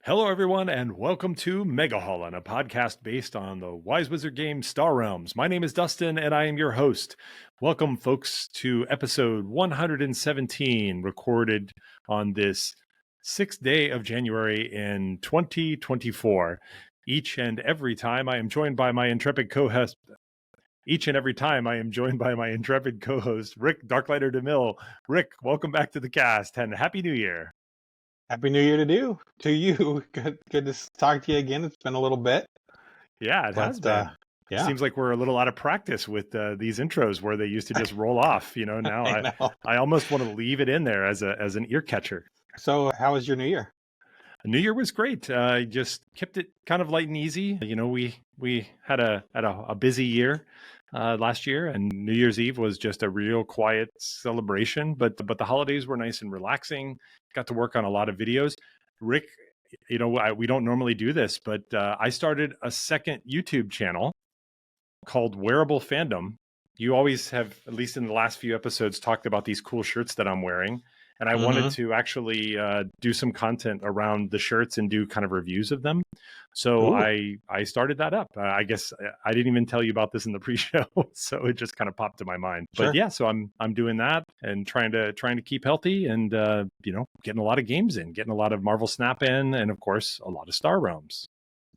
Hello, everyone, and welcome to Megahaulin, a podcast based on the Wise Wizard game Star Realms. My name is Dustin, and I am your host. Welcome, folks, to episode 117, recorded on this 6th day of January in 2024. Each and every time I am joined by my intrepid co-host. Each and every time I am joined by my intrepid co-host, Rick Darklighter DeMille. Rick, welcome back to the cast, and Happy New Year. Happy New Year to you. Good to talk to you again. It's been a little bit. Yeah, it has been. Yeah. Seems like we're a little out of practice with these intros where they used to just roll off. You know, now I almost want to leave it in there as an ear catcher. So, how was your New Year? New Year was great. I just kept it kind of light and easy. You know, we had a busy year last year, and New Year's Eve was just a real quiet celebration. But the holidays were nice and relaxing. Got to work on a lot of videos. Rick, you know, we don't normally do this, but I started a second YouTube channel called Wearable Fandom. You always have, at least in the last few episodes, talked about these cool shirts that I'm wearing. And I wanted to actually do some content around the shirts and do kind of reviews of them. So I started that up. I guess I didn't even tell you about this in the pre-show, so it just kind of popped to my mind. Sure. But yeah, so I'm doing that and trying to keep healthy and getting a lot of games in, getting a lot of Marvel Snap in, and of course a lot of Star Realms.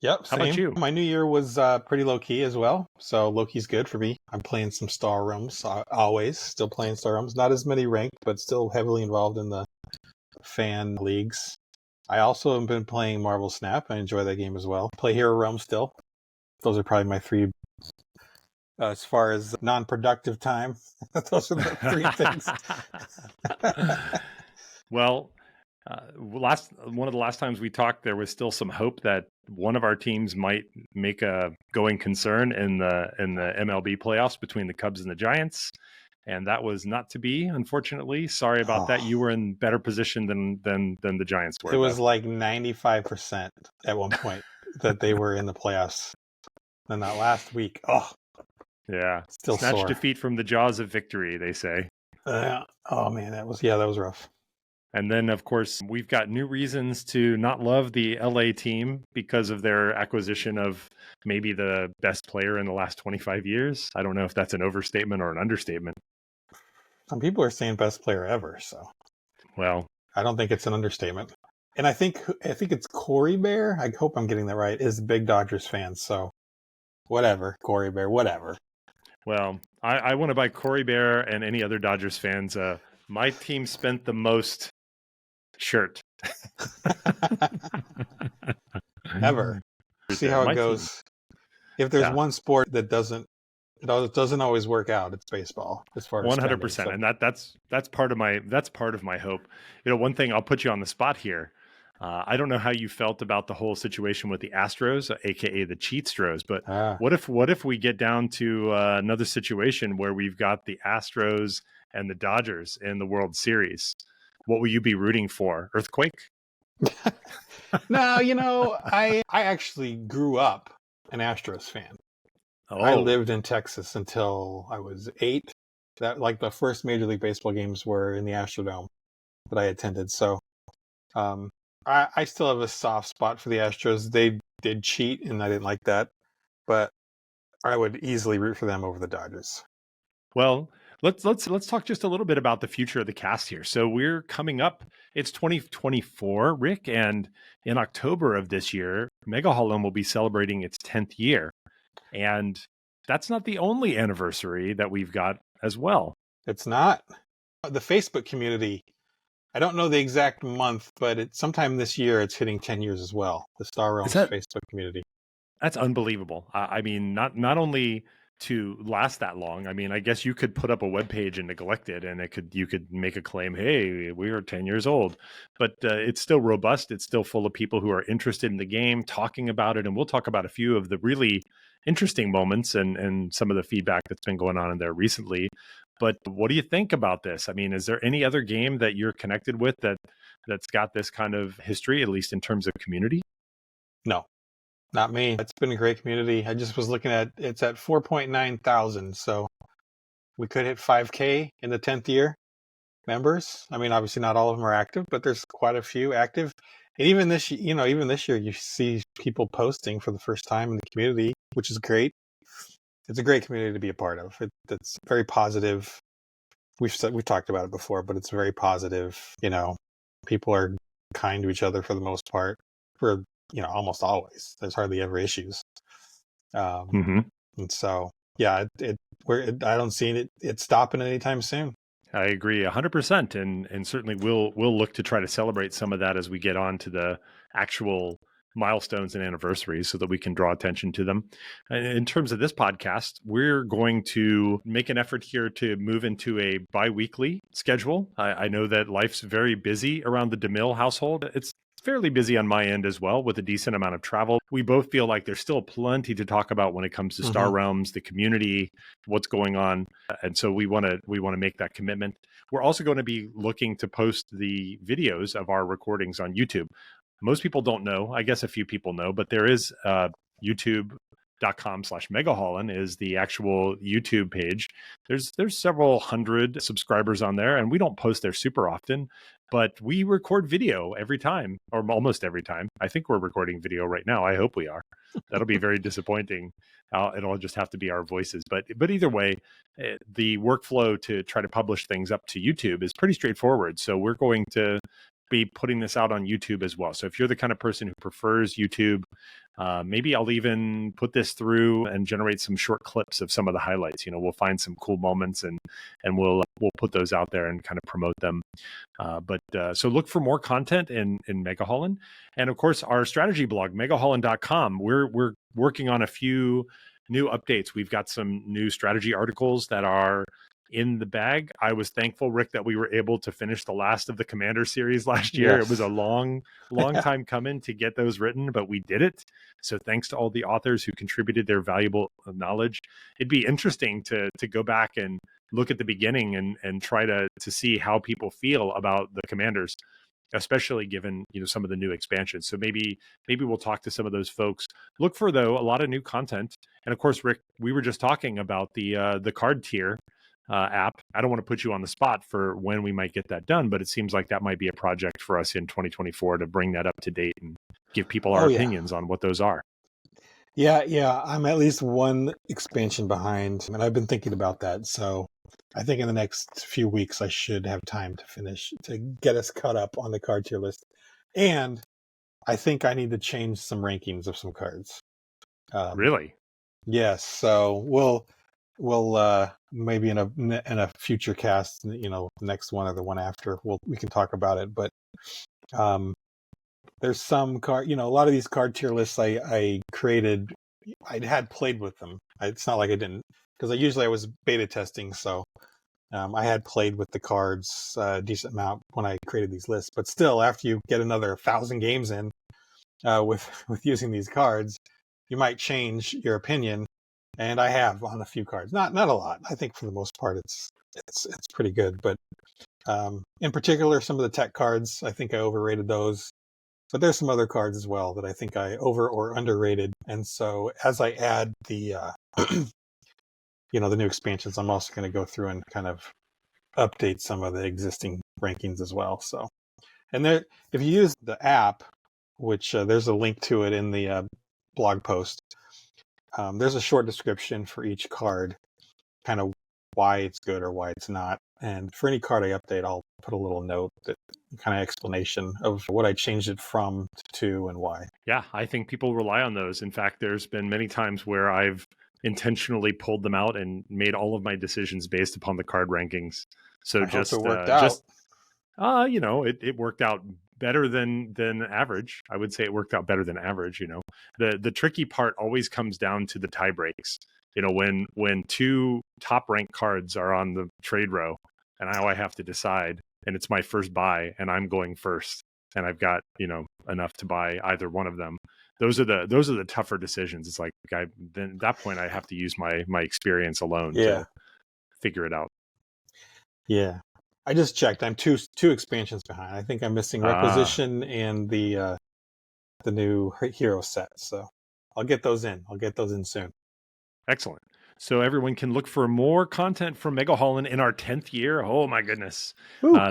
Yep. How about you? My New Year was pretty low key as well. So low key's good for me. I'm playing some Star Realms. Always still playing Star Realms. Not as many ranked, but still heavily involved in the fan leagues. I also have been playing Marvel Snap. I enjoy that game as well. Play Hero Realms still. Those are probably my three. As far as non-productive time, those are the three things. Well. One of the last times we talked, there was still some hope that one of our teams might make a going concern in the MLB playoffs between the Cubs and the Giants, and that was not to be, unfortunately. Sorry about that. You were in better position than the Giants were. It was like 95% at one point that they were in the playoffs. And that last week, yeah, still snatch sore. Defeat from the jaws of victory, they say. Oh man, that was rough. And then, of course, we've got new reasons to not love the LA team because of their acquisition of maybe the best player in the last 25 years. I don't know if that's an overstatement or an understatement. Some people are saying best player ever, so. Well, I don't think it's an understatement. And I think it's Corey Bear. I hope I'm getting that right. Is a big Dodgers fan, so whatever, Corey Bear, whatever. Well, I want to buy Corey Bear and any other Dodgers fans. My team spent the most shirt ever. See how it goes. If there's one sport that doesn't always work out, it's baseball. As far as 100%, and that's part of my hope. You know, one thing, I'll put you on the spot here. I don't know how you felt about the whole situation with the Astros, aka the Cheatstros, but what if we get down to another situation where we've got the Astros and the Dodgers in the World Series? What will you be rooting for? Earthquake? No, you know, I actually grew up an Astros fan. Oh. I lived in Texas until I was 8. That like the first Major League Baseball games were in the Astrodome that I attended. So I still have a soft spot for the Astros. They did cheat, and I didn't like that. But I would easily root for them over the Dodgers. Well, let's talk just a little bit about the future of the cast here. So we're coming up. It's 2024, Rick, and in October of this year, Megahaulin will be celebrating its 10th year. And that's not the only anniversary that we've got as well. It's not. The Facebook community, I don't know the exact month, but it's sometime this year it's hitting 10 years as well. The Star Realms Facebook community. That's unbelievable. I mean, not only to last that long. I mean, I guess you could put up a web page and neglect it, and you could make a claim, hey, we are 10 years old, but it's still robust. It's still full of people who are interested in the game, talking about it. And we'll talk about a few of the really interesting moments and some of the feedback that's been going on in there recently. But what do you think about this? I mean, is there any other game that you're connected with that's got this kind of history, at least in terms of community? No. Not me. It's been a great community. I just was looking at, it's at 4.9 thousand. So we could hit 5K in the 10th year members. I mean, obviously not all of them are active, but there's quite a few active. And even this year, you see people posting for the first time in the community, which is great. It's a great community to be a part of. It's very positive. We've talked about it before, but it's very positive. People are kind to each other for the most part. For almost always, there's hardly ever issues. Hmm. And so, yeah, I don't see it stopping anytime soon. I agree 100%. And certainly we'll look to try to celebrate some of that as we get on to the actual milestones and anniversaries so that we can draw attention to them. In terms of this podcast, we're going to make an effort here to move into a bi-weekly schedule. I know that life's very busy around the DeMille household. It's fairly busy on my end as well with a decent amount of travel. We both feel like there's still plenty to talk about when it comes to Star Realms, the community, what's going on. And so we want to make that commitment. We're also going to be looking to post the videos of our recordings on YouTube. Most people don't know. I guess a few people know, but there is youtube.com/Megahaulin is the actual YouTube page. There's several hundred subscribers on there, and we don't post there super often, but we record video every time, or almost every time. I think we're recording video right now. I hope we are. That'll be very disappointing. It'll just have to be our voices. But either way, the workflow to try to publish things up to YouTube is pretty straightforward. So we're going to be putting this out on YouTube as well. So if you're the kind of person who prefers YouTube, maybe I'll even put this through and generate some short clips of some of the highlights. We'll find some cool moments and we'll put those out there and kind of promote them. So look for more content in Megahaulin. And of course, our strategy blog, megahaulin.com, we're working on a few new updates. We've got some new strategy articles that are in the bag. I was thankful, Rick, that we were able to finish the last of the Commander series last year. Yes. It was a long time coming to get those written, but we did it. So thanks to all the authors who contributed their valuable knowledge. It'd be interesting to go back and look at the beginning and try to see how people feel about the Commanders, especially given some of the new expansions. So maybe we'll talk to some of those folks. Look for, though, a lot of new content. And of course, Rick, we were just talking about the card tier app. I don't want to put you on the spot for when we might get that done, but it seems like that might be a project for us in 2024 to bring that up to date and give people our opinions on what those are. Yeah. I'm at least one expansion behind, and I've been thinking about that. So I think in the next few weeks, I should have time to get us caught up on the card tier list. And I think I need to change some rankings of some cards. Really? Yes. So we'll maybe in a future cast, the next one or the one after, we can talk about it. But there's some card, a lot of these card tier lists I created. I had played with them. It's not like I didn't, because I was beta testing, so I had played with the cards a decent amount when I created these lists. But still, after you get another 1,000 games in with using these cards, you might change your opinion. And I have on a few cards, not a lot. I think for the most part, it's pretty good. But in particular, some of the tech cards, I think I overrated those. But there's some other cards as well that I think I over or underrated. And so as I add the the new expansions, I'm also going to go through and kind of update some of the existing rankings as well. So, and there, if you use the app, which there's a link to it in the blog post. There's a short description for each card, kind of why it's good or why it's not. And for any card I update, I'll put a little note, that kind of explanation of what I changed it from to and why. Yeah, I think people rely on those. In fact, there's been many times where I've intentionally pulled them out and made all of my decisions based upon the card rankings. So I hope it worked out. It worked out better than average. I would say it worked out better than average. The tricky part always comes down to the tie breaks. When two top ranked cards are on the trade row, and now I have to decide, and it's my first buy, and I'm going first, and I've got enough to buy either one of them. Those are the tougher decisions. It's like then at that point I have to use my experience alone to figure it out. Yeah. I just checked. I'm two expansions behind. I think I'm missing Requisition and the new hero set. So I'll get those in. Soon. Excellent. So everyone can look for more content from Megahaulin in our 10th year. Oh my goodness!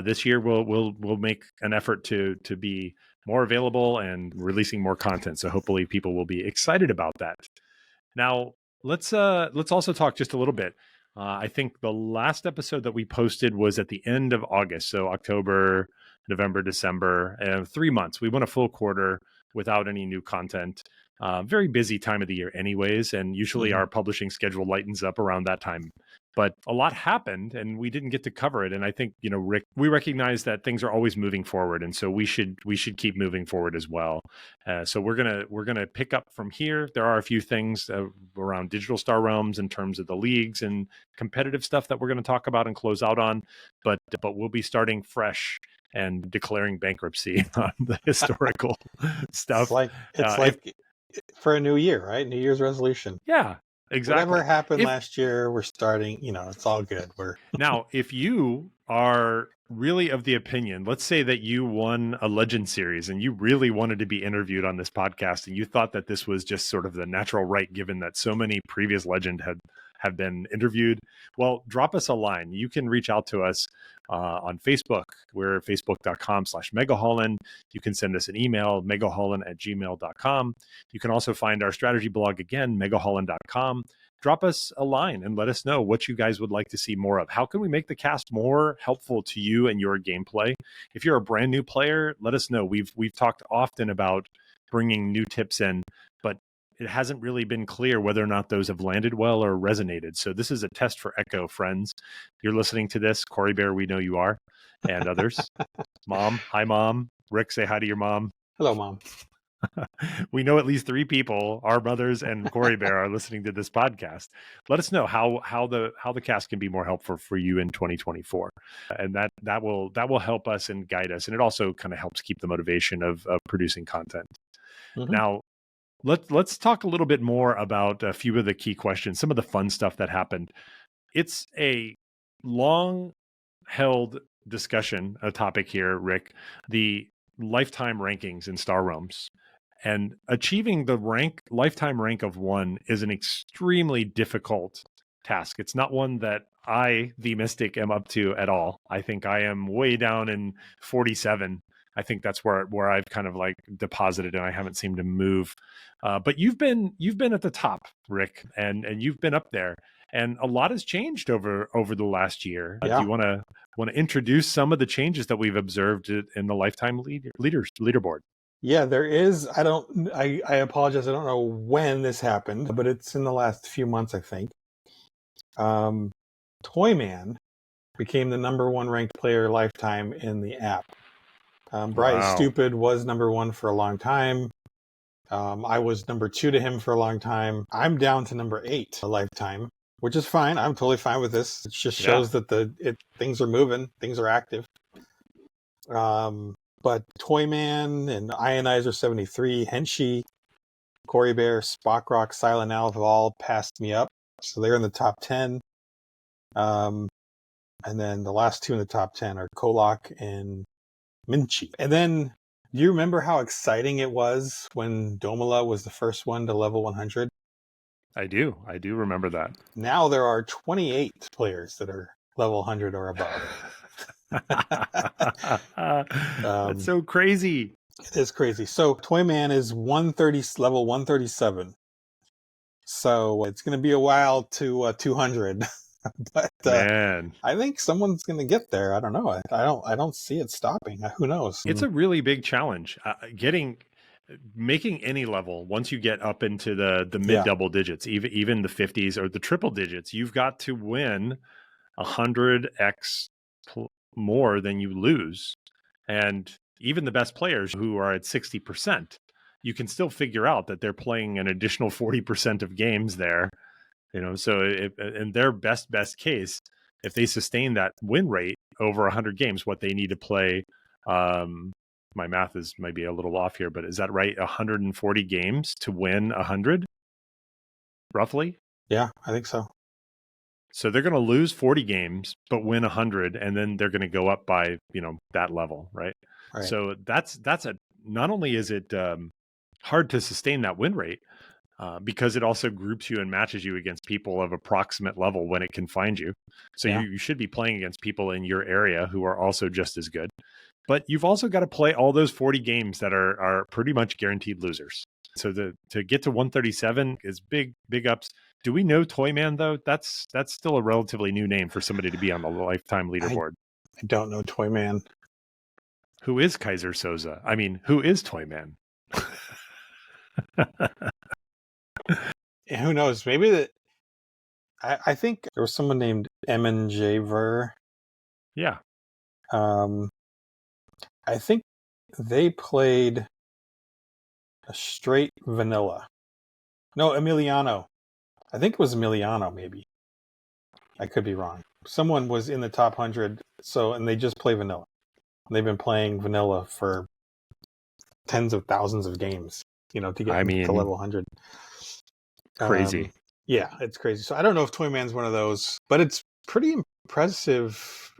This year we'll make an effort to be more available and releasing more content. So hopefully people will be excited about that. Now, let's also talk just a little bit. I think the last episode that we posted was at the end of August, so October, November, December, 3 months. We went a full quarter without any new content. Very busy time of the year, anyways, and usually our publishing schedule lightens up around that time. But a lot happened, and we didn't get to cover it. And I think, Rick, we recognize that things are always moving forward, and so we should keep moving forward as well. So we're gonna pick up from here. There are a few things around Digital Star Realms in terms of the leagues and competitive stuff that we're going to talk about and close out on. But we'll be starting fresh and declaring bankruptcy on the historical stuff. It's like for a new year, right? New Year's resolution. Yeah. Exactly. Whatever happened last year, we're starting, it's all good. Now, if you are really of the opinion, let's say that you won a Legend series and you really wanted to be interviewed on this podcast and you thought that this was just sort of the natural right, given that so many previous Legend have been interviewed, well, drop us a line. You can reach out to us on Facebook. We're facebook.com/Megahaulin. You can send us an email, megahaulin@gmail.com. You can also find our strategy blog again, megahaulin.com. Drop us a line and let us know what you guys would like to see more of. How can we make the cast more helpful to you and your gameplay? If you're a brand new player, let us know. We've talked often about bringing new tips in, but it hasn't really been clear whether or not those have landed well or resonated. So this is a test for Echo, friends. You're listening to this. Corey Bear, we know you are, and others. Mom, hi, Mom. Rick, say hi to your mom. Hello, Mom. We know at least 3 people, our mothers and Corey Bear, are listening to this podcast. Let us know how the cast can be more helpful for you in 2024, and that will help us and guide us, and it also kind of helps keep the motivation of producing content. Now, let's talk a little bit more about a few of the key questions, some of the fun stuff that happened. It's a long-held discussion, a topic here, Rick, the lifetime rankings in Star Realms. And achieving the lifetime rank of 1 is an extremely difficult task. It's not one that I, the Mystic, am up to at all. I think I am way down in 47. I think that's where I've kind of like deposited, and I haven't seemed to move. But you've been at the top, Rick, and you've been up there, and a lot has changed over the last year. Yeah. Do you want to introduce some of the changes that we've observed in the lifetime leaderboard? Yeah, there is. I apologize. I don't know when this happened, but it's in the last few months, I think. Toyman became the number 1 ranked player lifetime in the app. Bright Wow. Stupid was number 1 for a long time. I was number 2 to him for a long time. I'm down to number 8 a lifetime, which is fine. I'm totally fine with this. It just shows that things are moving, things are active. But Toyman and Ionizer 73, Henshi, Corey Bear, Spockrock, Silent Owl have all passed me up. So they're in the top 10. And then the last 2 in the top 10 are Kolak and Minchi. And then, do you remember how exciting it was when Domala was the first one to level 100? I do remember that. Now there are 28 players that are level 100 or above. That's so crazy. It is crazy. So Toyman is level 137. So it's going to be a while to 200. But Man, I think someone's going to get there. I don't know. I don't see it stopping. Who knows? it's a really big challenge. Making any level, once you get up into the mid double digits, even the 50s or the triple digits, you've got to win 100x more than you lose. And even the best players who are at 60%, you can still figure out that they're playing an additional 40% of games there. So in their best case, if they sustain that win rate over 100 games, what they need to play, my math might be a little off here, but is that right? 140 games to win 100, roughly? Yeah, I think so. So they're going to lose 40 games, but win 100, and then they're going to go up by, that level, right? So that's not only is it hard to sustain that win rate, because it also groups you and matches you against people of approximate level when it can find you. So you should be playing against people in your area who are also just as good. but you've also got to play all those 40 games that are pretty much guaranteed losers. So to get to 137 is big ups. Do we know Toyman though? That's still a relatively new name for somebody to be on the lifetime leaderboard. I don't know Toyman. Who is Kaiser Soza? I mean, who is Toyman? Who knows? Maybe I think there was someone named M&J Ver. Yeah. I think they played a straight vanilla. No, Emiliano. I think it was Emiliano, maybe. I could be wrong. Someone was in the top 100, and they just play vanilla. They've been playing vanilla for tens of thousands of games, to get to level 100. Crazy. Yeah, it's crazy. So I don't know if Toyman's one of those, but it's pretty impressive,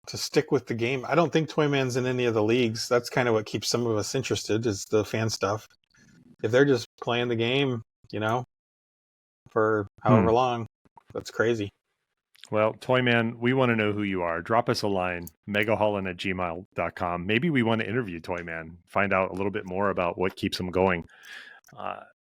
to stick with the game. I don't think Toyman's in any of the leagues. That's kind of what keeps some of us interested, is the fan stuff. If they're just playing the game, for however long, that's crazy. Well, Toyman, we want to know who you are. Drop us a line, megahaulin@gmail.com. Maybe we want to interview Toyman, find out a little bit more about what keeps him going.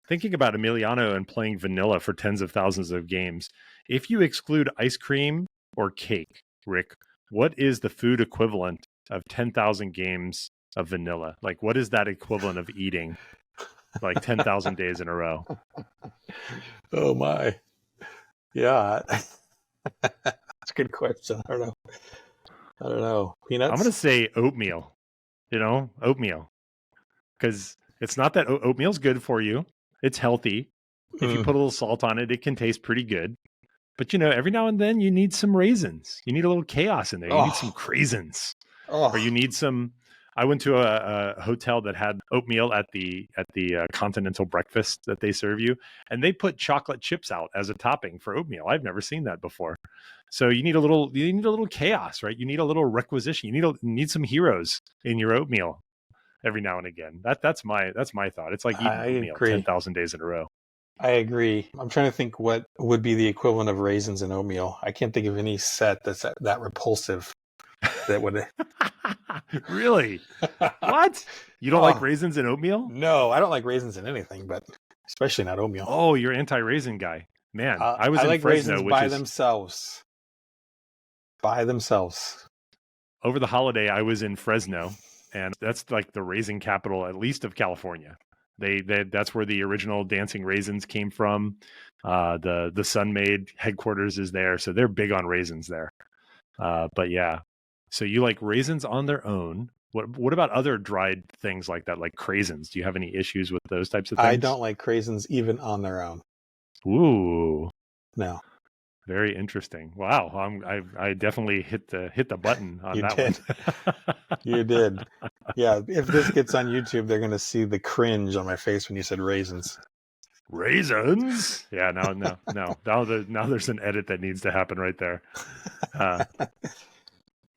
Thinking about Emiliano and playing vanilla for tens of thousands of games, if you exclude ice cream or cake, Rick, what is the food equivalent of 10,000 games of vanilla? Like, what is that equivalent of eating like 10,000 days in a row? Oh, my. Yeah. That's a good question. I don't know. Peanuts? I'm going to say oatmeal, oatmeal. Because it's not that oatmeal's good for you. It's healthy. If you put a little salt on it, it can taste pretty good. But, every now and then you need some raisins. You need a little chaos in there. You need some craisins. Or you need some... I went to a hotel that had oatmeal at the continental breakfast that they serve you, and they put chocolate chips out as a topping for oatmeal. I've never seen that before. So you need a little chaos, right? You need a little requisition. You need some heroes in your oatmeal every now and again. That's my thought. It's like eating oatmeal 10,000 days in a row. I agree. I'm trying to think what would be the equivalent of raisins in oatmeal. I can't think of any set that's that repulsive. That would Really? What? You don't like raisins in oatmeal? No, I don't like raisins in anything, but especially not oatmeal. Oh, you're anti-raisin guy. Man, I was in like Fresno, raisins by themselves. By themselves. Over the holiday, I was in Fresno, and that's like the raisin capital, at least of California. That's where the original Dancing Raisins came from. The Sun-Maid headquarters is there, so they're big on raisins there. But yeah, so you like raisins on their own. What about other dried things like that, like craisins? Do you have any issues with those types of things? I don't like craisins even on their own. Ooh, no. Very interesting. Wow, I definitely hit the button on that one. You did. Yeah, if this gets on YouTube, they're going to see the cringe on my face when you said raisins. Raisins? Yeah, no. Now there's an edit that needs to happen right there.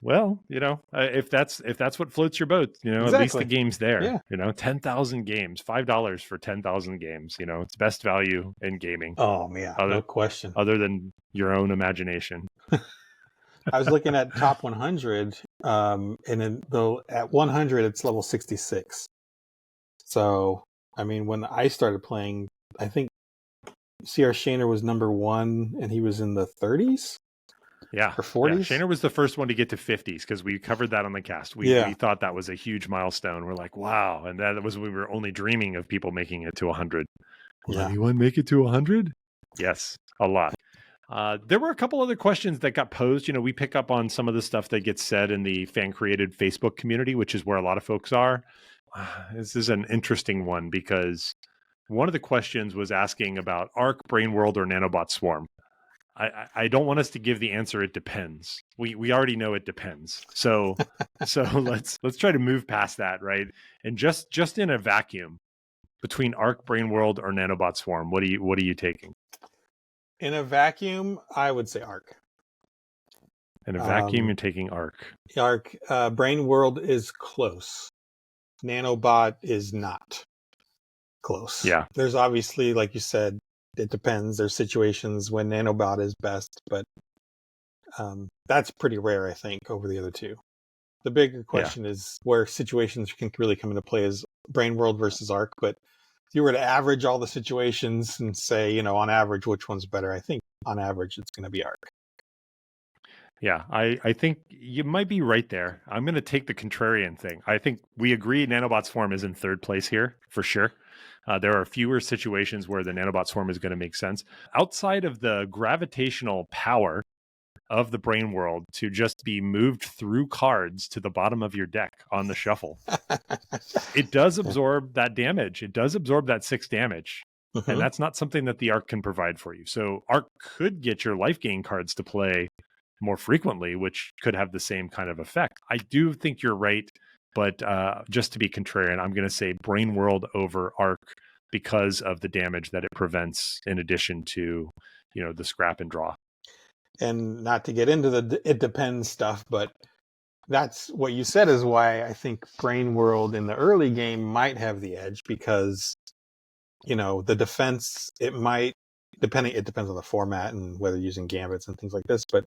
Well, if that's what floats your boat, exactly. At least the game's there. Yeah. 10,000 games, $5 for 10,000 games. It's best value in gaming. Oh yeah, no question. Other than your own imagination. I was looking at top 100, and then at 100 it's level 66. So I mean, when I started playing, I think C.R. Shaner was number 1, and he was in the 30s. Yeah. Or 40s. Yeah. Shaner was the first one to get to 50s because we covered that on the cast. We thought that was a huge milestone. We're like, wow. And that was, we were only dreaming of people making it to 100. Will anyone make it to 100? Yes, a lot. There were a couple other questions that got posed. We pick up on some of the stuff that gets said in the fan-created Facebook community, which is where a lot of folks are. This is an interesting one because one of the questions was asking about Arc, Brain World, or Nanobot Swarm. I don't want us to give the answer. It depends. We already know it depends. So let's try to move past that, right? And just in a vacuum, between Arc, Brain World, or Nanobot Swarm, what are you taking? In a vacuum, I would say Arc. In a vacuum, you're taking Arc. Arc. Brain World is close. Nanobot is not close. Yeah. There's obviously, like you said, it depends. There's situations when Nanobot is best, but that's pretty rare, I think, over the other two. The bigger Yeah. question is where situations can really come into play is Brain World versus Arc. But if you were to average all the situations and say, on average, which one's better, I think on average it's going to be Arc. Yeah, I think you might be right there. I'm going to take the contrarian thing. I think we agree Nanobot Swarm is in third place here for sure. There are fewer situations where the Nanobot Swarm is going to make sense. Outside of the gravitational power of the brain world to just be moved through cards to the bottom of your deck on the shuffle, it does absorb that damage. It does absorb that 6 damage. And that's not something that the Arc can provide for you. So Arc could get your life gain cards to play more frequently, which could have the same kind of effect. I do think you're right, but just to be contrarian, I'm going to say Brain World over Arc because of the damage that it prevents, in addition to, the scrap and draw. And not to get into the it depends stuff, but that's what you said is why I think Brain World in the early game might have the edge, because the defense, it depends on the format and whether using gambits and things like this, but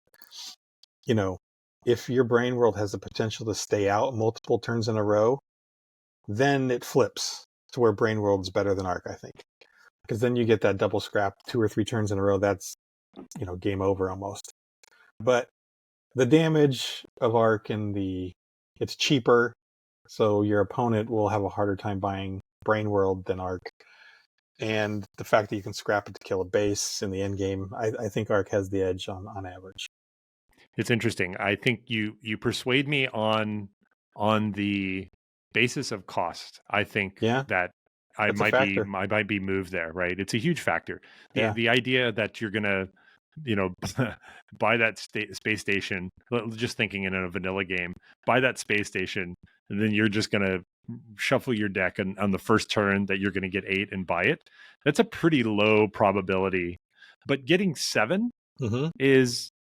if your Brain World has the potential to stay out multiple turns in a row, then it flips to where Brain World's better than Arc, I think, because then you get that double scrap 2 or 3 turns in a row. That's game over almost. But the damage of Arc it's cheaper, so your opponent will have a harder time buying Brain World than Arc. And the fact that you can scrap it to kill a base in the end game, I think Arc has the edge on average. It's interesting. I think you persuade me on the basis of cost. I think that I might be moved there, right? It's a huge factor. The idea that you're gonna, buy that space station, just thinking in a vanilla game, buy that space station, and then you're just gonna shuffle your deck on the first turn that you're gonna get 8 and buy it. That's a pretty low probability. But getting 7 is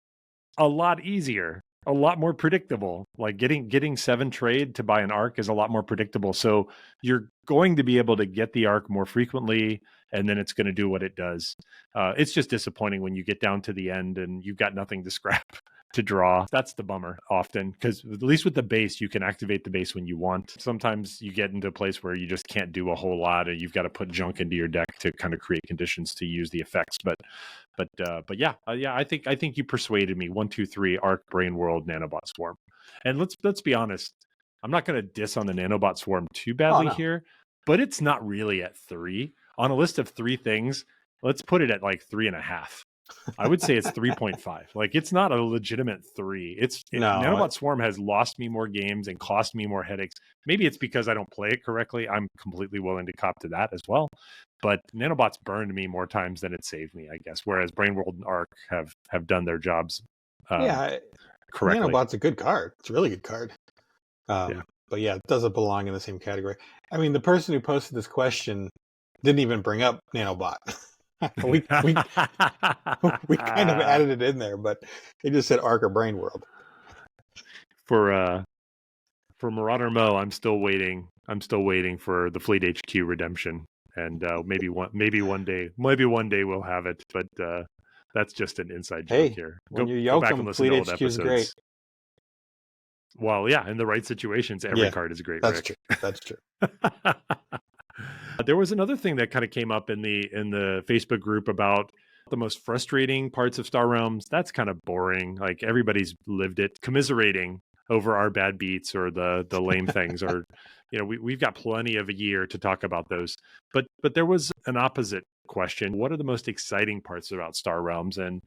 a lot easier, a lot more predictable. Like getting 7 trade to buy an Arc is a lot more predictable. So you're going to be able to get the Arc more frequently, and then it's going to do what it does. It's just disappointing when you get down to the end and you've got nothing to scrap to draw. That's the bummer often, because at least with the base, you can activate the base when you want. Sometimes you get into a place where you just can't do a whole lot, and you've got to put junk into your deck to kind of create conditions to use the effects. But yeah, I think you persuaded me. 1, 2, 3, Arc, Brain World, Nanobot Swarm. And let's be honest, I'm not going to diss on the Nanobot Swarm too badly here, but it's not really at 3 on a list of 3 things. Let's put it at like 3.5. I would say it's 3.5. Like, it's not a legitimate 3. Nanobot Swarm has lost me more games and cost me more headaches. Maybe it's because I don't play it correctly. I'm completely willing to cop to that as well. But Nanobot's burned me more times than it saved me, I guess. Whereas Brain World and Arc have done their jobs correctly. Nanobot's a good card. It's a really good card. But yeah, it doesn't belong in the same category. I mean, the person who posted this question didn't even bring up Nanobot. we kind of added it in there, but they just said Arc or Brain World. For Marauder Mo, I'm still waiting for the Fleet HQ redemption, and maybe one day we'll have it. But that's just an inside joke here. When you yoke them, Fleet HQ is great. Well, yeah, in the right situations, every card is great. That's true. That's true. There was another thing that kind of came up in the Facebook group about the most frustrating parts of Star Realms. That's kind of boring. Like, everybody's lived it. Commiserating over our bad beats or the lame things, or we've got plenty of a year to talk about those. But there was an opposite question. What are the most exciting parts about Star Realms? And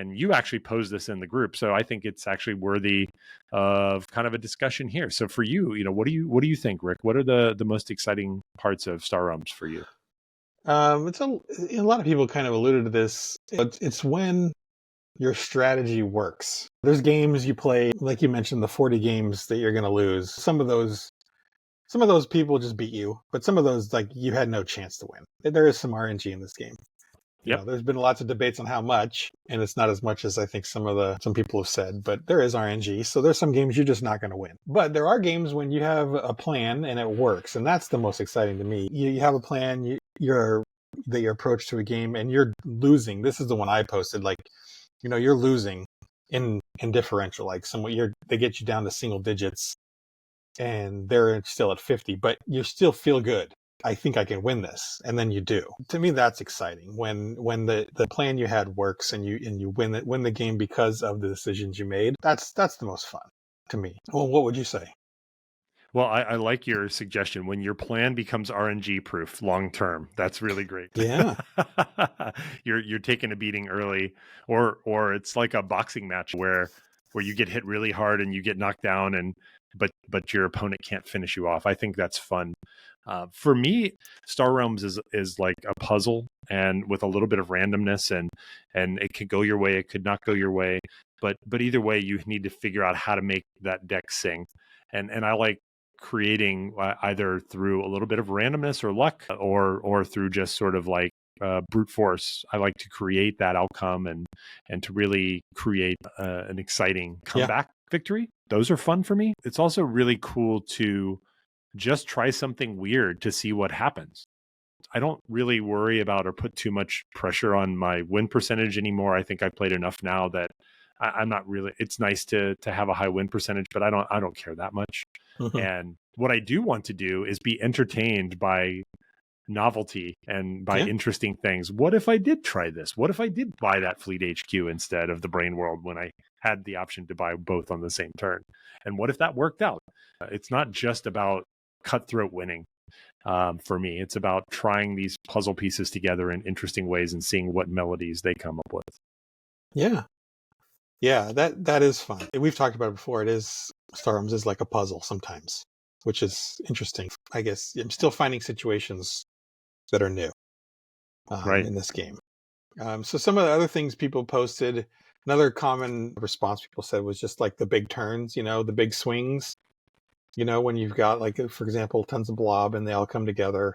you actually posed this in the group, so I think it's actually worthy of kind of a discussion here. So for you, what do you think, Rick? What are the most exciting parts of Star Realms for you? It's a lot of people kind of alluded to this. It's when your strategy works. There's games you play, like you mentioned, the 40 games that you're going to lose. Some of those people just beat you, but some of those, like, you had no chance to win. There is some RNG in this game. There's been lots of debates on how much, and it's not as much as I think some people have said, but there is RNG. So there's some games you're just not going to win. But there are games when you have a plan and it works, and that's the most exciting to me. You have a plan, your approach to a game, and you're losing. This is the one I posted. Like, you're losing in differential. Like, they get you down to single digits, and they're still at 50, but you still feel good. I think I can win this, and then you do. To me, that's exciting when the plan you had works and you win the game because of the decisions you made. That's the most fun to me. Well, what would you say? Well, I like your suggestion. When your plan becomes RNG proof long term, that's really great. Yeah, You're taking a beating early, or it's like a boxing match where you get hit really hard and you get knocked down, and but your opponent can't finish you off. I think that's fun. For me, Star Realms is like a puzzle, and with a little bit of randomness, and it could go your way, it could not go your way, but either way, you need to figure out how to make that deck sing. And I like creating either through a little bit of randomness or luck, or through just sort of like brute force. I like to create that outcome and to really create an exciting comeback victory. Those are fun for me. It's also really cool to just try something weird to see what happens. I don't really worry about or put too much pressure on my win percentage anymore. I think I've played enough now that I'm not really. It's nice to have a high win percentage, but I don't care that much. Mhm. And what I do want to do is be entertained by novelty and by interesting things. What if I did try this? What if I did buy that Fleet HQ instead of the Brain World when I had the option to buy both on the same turn? And what if that worked out? It's not just about cutthroat winning. For me, it's about trying these puzzle pieces together in interesting ways and seeing what melodies they come up with. Yeah, that is fun. We've talked about it before. It is Star Realms is like a puzzle sometimes, which is interesting. I guess I'm still finding situations that are new Right. in this game. So some of the other things people posted, another common response people said was just like the big turns, the big swings. When you've got, like, for example, tons of blob and they all come together.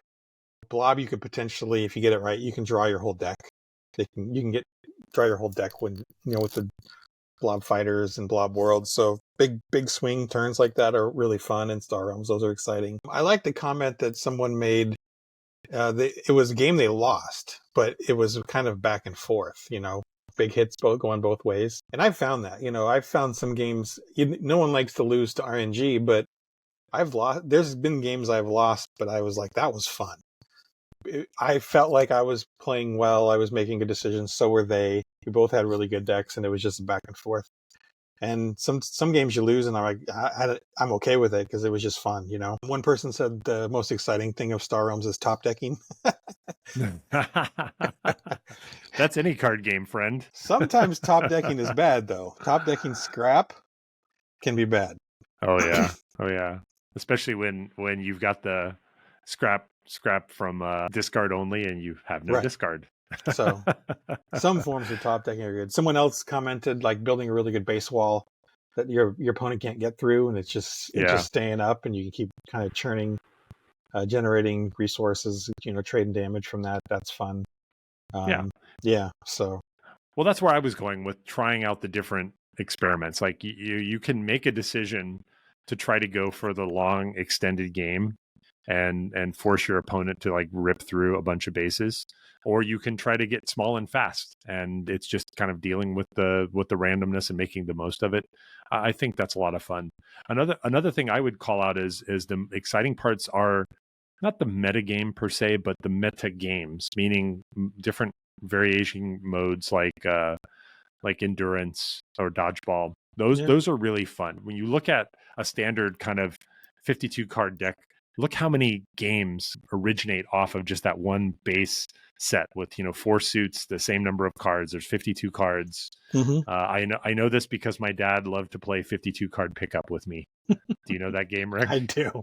Blob, you could potentially, if you get it right, you can draw your whole deck. You can draw your whole deck when with the blob fighters and blob worlds. So big swing turns like that are really fun in Star Realms. Those are exciting. I like the comment that someone made. It was a game they lost, but it was kind of back and forth. Big hits going both ways. And I've found that. I've found some games. No one likes to lose to RNG, but I've lost. There's been games I've lost, but I was like, that was fun. I felt like I was playing well. I was making good decisions. So were they. We both had really good decks, and it was just back and forth. And some games you lose, and I'm okay with it because it was just fun. One person said the most exciting thing of Star Realms is top decking. That's any card game, friend. Sometimes top decking is bad, though. Top decking scrap can be bad. Oh yeah. Especially when you've got the scrap from discard only, and you have no discard. So some forms of top decking are good. Someone else commented, like, building a really good base wall that your opponent can't get through, and it's just staying up, and you can keep kind of churning, generating resources, trading damage from that. That's fun. So well, that's where I was going with trying out the different experiments. Like you can make a decision to try to go for the long extended game and force your opponent to, like, rip through a bunch of bases, or you can try to get small and fast, and it's just kind of dealing with the randomness and making the most of it. I think that's a lot of fun. Another thing I would call out is the exciting parts are not the meta game per se, but the meta games, meaning different variation modes like endurance or dodgeball. Those are really fun. When you look at a standard kind of 52 card deck, look how many games originate off of just that one base set with 4 suits, the same number of cards. There's 52 cards. Mm-hmm. I know this because my dad loved to play 52 card pickup with me. Do you know that game, Rick? I do.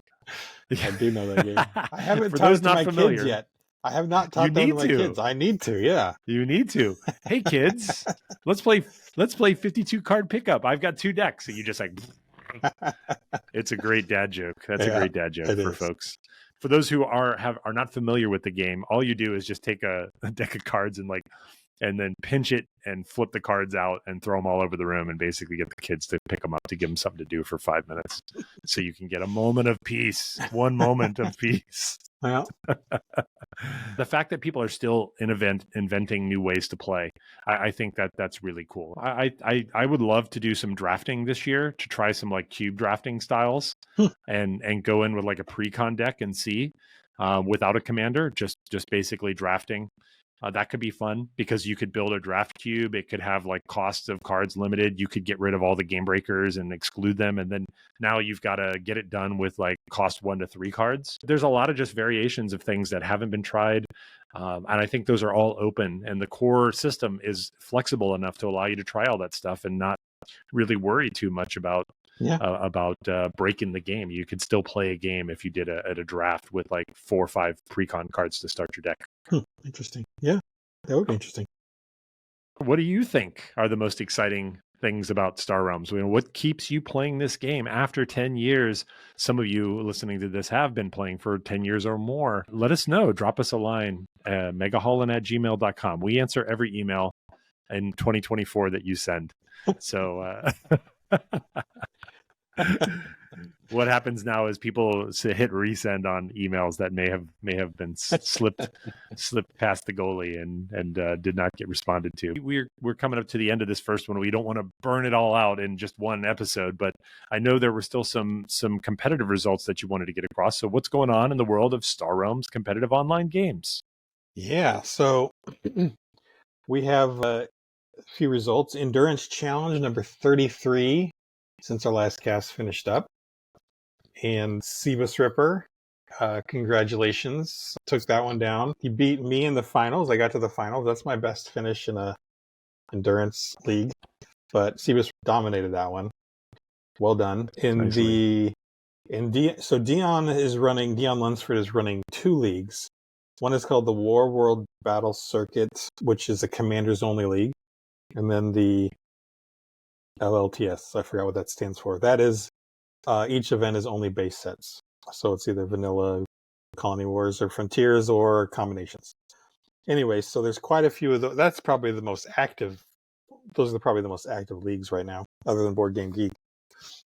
I do know that game. I haven't For taught those it to not my familiar, kids yet. I have not taught them to my kids. I need to. Yeah. You need to. Hey kids, let's play 52 card pickup. I've got 2 decks, and you just like. It's a great dad joke. That's a great dad joke for folks. For those who are not familiar with the game, all you do is just take a deck of cards and then pinch it and flip the cards out and throw them all over the room, and basically get the kids to pick them up to give them something to do for 5 minutes, so you can get a moment of peace. One moment of peace. Yeah. The fact that people are still inventing new ways to play, I think that's really cool. I would love to do some drafting this year to try some like cube drafting styles, Hmm. and go in with like a pre-con deck and see, without a commander, just basically drafting. That could be fun because you could build a draft cube. It could have like costs of cards limited. You could get rid of all the game breakers and exclude them. And then now you've got to get it done with like cost 1 to 3 cards. There's a lot of just variations of things that haven't been tried. And I think those are all open. And the core system is flexible enough to allow you to try all that stuff and not really worry too much about Yeah. breaking the game. You could still play a game if you did a draft with like 4 or 5 pre-con cards to start your deck. Interesting. Yeah, that would be interesting. What do you think are the most exciting things about Star Realms? What keeps you playing this game after 10 years? Some of you listening to this have been playing for 10 years or more. Let us know. Drop us a line, megahaulin@gmail.com. We answer every email in 2024 that you send. So what happens now is people hit resend on emails that may have been slipped past the goalie and did not get responded to. We're coming up to the end of this first one. We don't want to burn it all out in just one episode, but I know there were still some competitive results that you wanted to get across. So what's going on in the world of Star Realms competitive online games? Yeah, so we have a few results. Endurance Challenge number 33 since our last cast finished up. And Sebus Ripper, congratulations, took that one down. He beat me in the finals. I got to the finals. That's my best finish in a endurance league. But Sebus dominated that one. Well done. So Dion Lunsford is running 2 leagues. One is called the War World Battle Circuit, which is a commanders only league. And then the LLTS, I forgot what that stands for. That is, each event is only base sets. So it's either vanilla, Colony Wars, or Frontiers, or combinations. Anyway, so there's quite a few of those. That's probably the most active. Those are probably the most active leagues right now, other than Board Game Geek.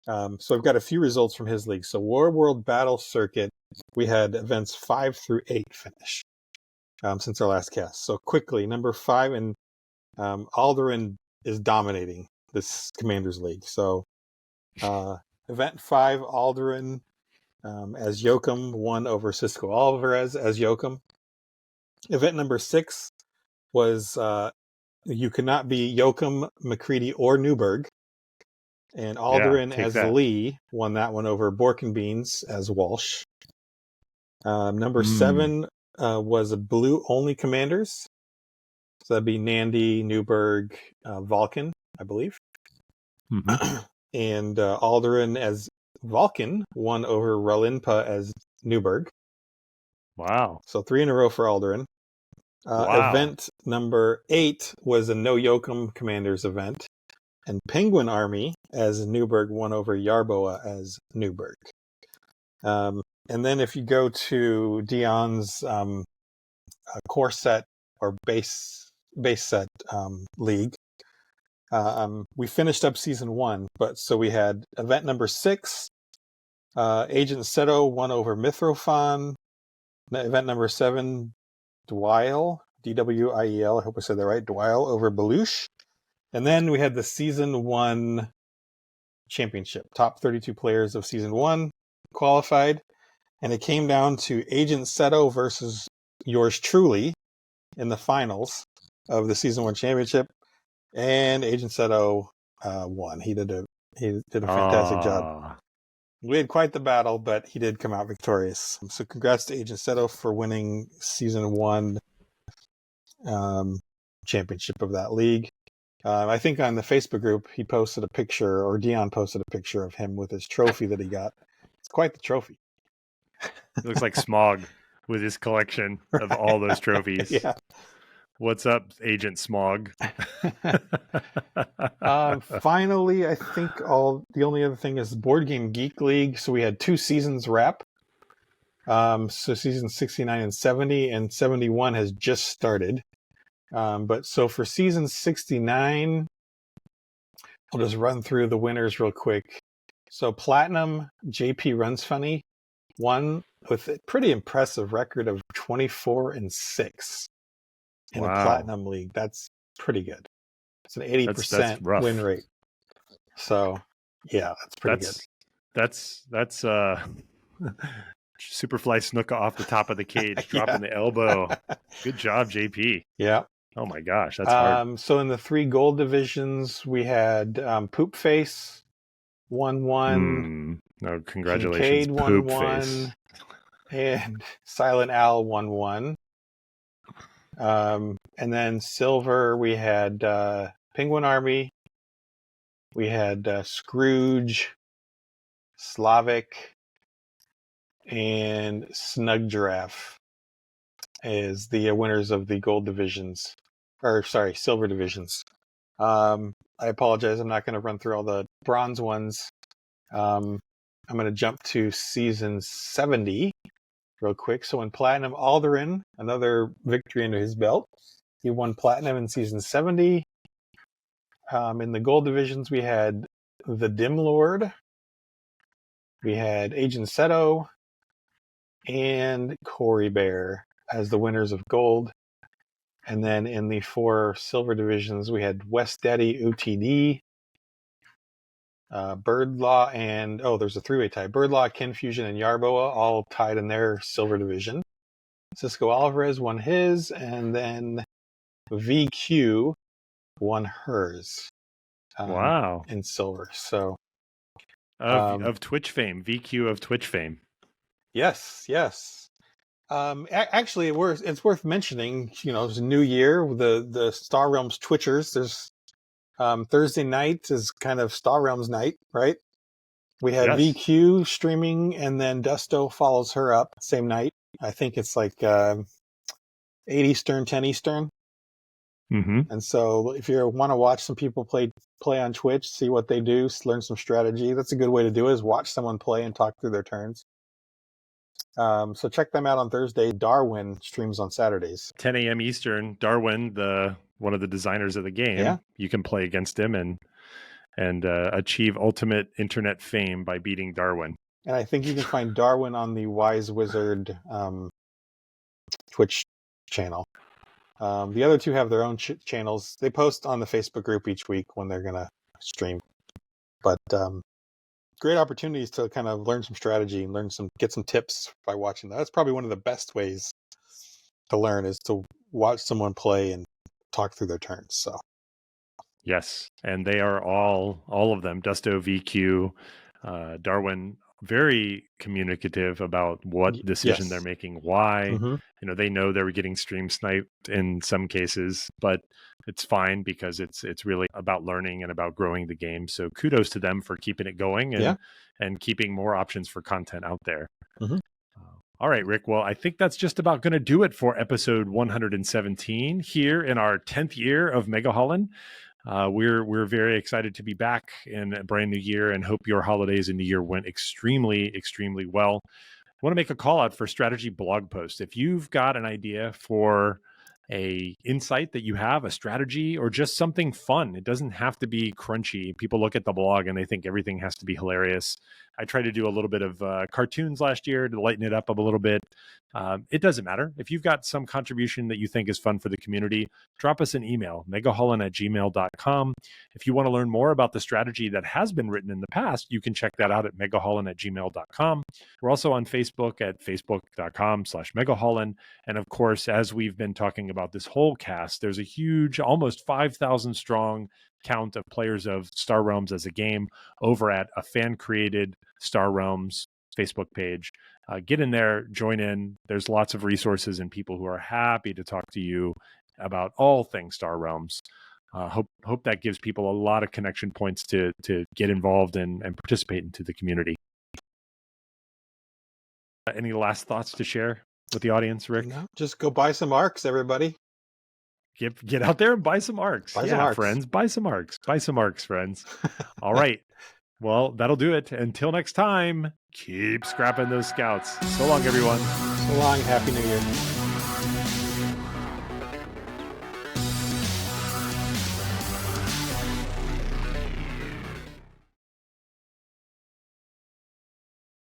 So I've got a few results from his league. So War World Battle Circuit, we had events 5 through 8 finish since our last cast. So quickly, number 5, and Alderaan is dominating this Commanders League. So event 5, Alderaan as Yoakum won over Cisco Alvarez as Yoakum. Event number 6 was you could not be Yoakum, McCready, or Newberg. And Alderaan as Lee won that one over Bork and Beans as Walsh. Number 7 was blue-only commanders. So that'd be Nandy, Newberg, Vulcan, I believe. Mm-hmm. And Alderaan as Vulcan won over Ralinpa as Newberg. Wow. So 3 in a row for Alderaan. Wow. Event number 8 was a no Yoakum commanders event. And Penguin Army as Newberg won over Yarboa as Newberg. And then if you go to Dion's core set or base set league, we finished up season 1. But so we had event number 6, Agent Seto won over Mithrophon. Event number 7, Dwiel, Dwiel, I hope I said that right, Dwiel over Belush. And then we had the season 1 championship. Top 32 players of season 1 qualified. And it came down to Agent Seto versus yours truly in the finals of the season 1 championship. And Agent Seto won. He did a fantastic job. We had quite the battle, but he did come out victorious. So congrats to Agent Seto for winning season 1 championship of that league. I think on the Facebook group, he posted a picture, or Dion posted a picture of him with his trophy that he got. It's quite the trophy. It looks like Smog with his collection of all those trophies. Yeah. What's up, Agent Smog? Finally, I think the only other thing is Board Game Geek League. So we had 2 seasons wrap. So season 69 and 70, and 71 has just started. But so for season 69, I'll just run through the winners real quick. So Platinum, JP Runs Funny, won with a pretty impressive record of 24-6 in a Wow. platinum league. That's pretty good. It's an That's 80% rough. win rate. So yeah, that's pretty good. That's Superfly Snuka off the top of the cage, Yeah. dropping the elbow. Good job, JP. Yeah. Oh my gosh, that's hard. So in the 3 gold divisions, we had Poop Face 1-1, No, congratulations, Kincaid Poop 1-1, Face. and Silent Al 1-1. And then silver, we had Penguin Army, we had Scrooge, Slavic, and Snug Giraffe as the winners of the gold divisions, or sorry, silver divisions. I apologize, I'm not going to run through all the bronze ones. I'm going to jump to season 70 real quick. So in platinum, Alderin, another victory into his belt. He won platinum in season 70. In the gold divisions, we had the Dim Lord, we had Agent Seto, and Corey Bear as the winners of gold. And then in the 4 silver divisions, we had West Daddy UTD, Birdlaw, and there's a 3-way tie. Birdlaw, Ken Fusion, and Yarboa all tied in their silver division. Cisco Alvarez won his, and then VQ won hers. Wow. In silver. So of Twitch fame, VQ of Twitch fame. Yes. Actually, it's worth mentioning. It's a new year. The Star Realms Twitchers. There's Thursday night is kind of Star Realms night, right? We have VQ streaming, and then Dusto follows her up same night. I think it's like 8 Eastern, 10 Eastern. Mm-hmm. And so if you want to watch some people play on Twitch, see what they do, learn some strategy, that's a good way to do it, is watch someone play and talk through their turns. So check them out on Thursday. Darwin streams on Saturdays. 10 a.m. Eastern. Darwin, one of the designers of the game, Yeah. You can play against him and achieve ultimate internet fame by beating Darwin. And I think you can find Darwin on the Wise Wizard Twitch channel. The other 2 have their own channels. They post on the Facebook group each week when they're going to stream. But great opportunities to kind of learn some strategy and get some tips by watching that. That's probably one of the best ways to learn, is to watch someone play and talk through their turns. So yes, and they are all of them, Dusto, VQ, Darwin, very communicative about what decision they're making, why. Mm-hmm. They know they were getting stream sniped in some cases, but it's fine because it's really about learning and about growing the game. So kudos to them for keeping it going and keeping more options for content out there. Mm-hmm. All right, Rick. Well, I think that's just about going to do it for episode 117 here in our 10th year of Megahaulin. We're very excited to be back in a brand new year and hope your holidays and new year went extremely, extremely well. I want to make a call out for strategy blog posts. If you've got an idea for a insight that you have, a strategy, or just something fun, it doesn't have to be crunchy. People look at the blog and they think everything has to be hilarious. I tried to do a little bit of cartoons last year to lighten it up a little bit. It doesn't matter. If you've got some contribution that you think is fun for the community, drop us an email, megahaulin@gmail.com. If you want to learn more about the strategy that has been written in the past, you can check that out at megahaulin@gmail.com. We're also on Facebook at facebook.com/megahaulin. And of course, as we've been talking about this whole cast, there's a huge, almost 5,000 strong count of players of Star Realms as a game over at a fan-created Star Realms Facebook page. Get in there, join in. There's lots of resources and people who are happy to talk to you about all things Star Realms. Hope that gives people a lot of connection points to get involved and participate into the community. Any last thoughts to share with the audience, Rick? No, just go buy some arcs, everybody. Get out there and buy some arcs. Friends, buy some arcs. Buy some arcs, friends. All right. Well, that'll do it. Until next time, keep scrapping those scouts. So long, everyone. So long. Happy New Year.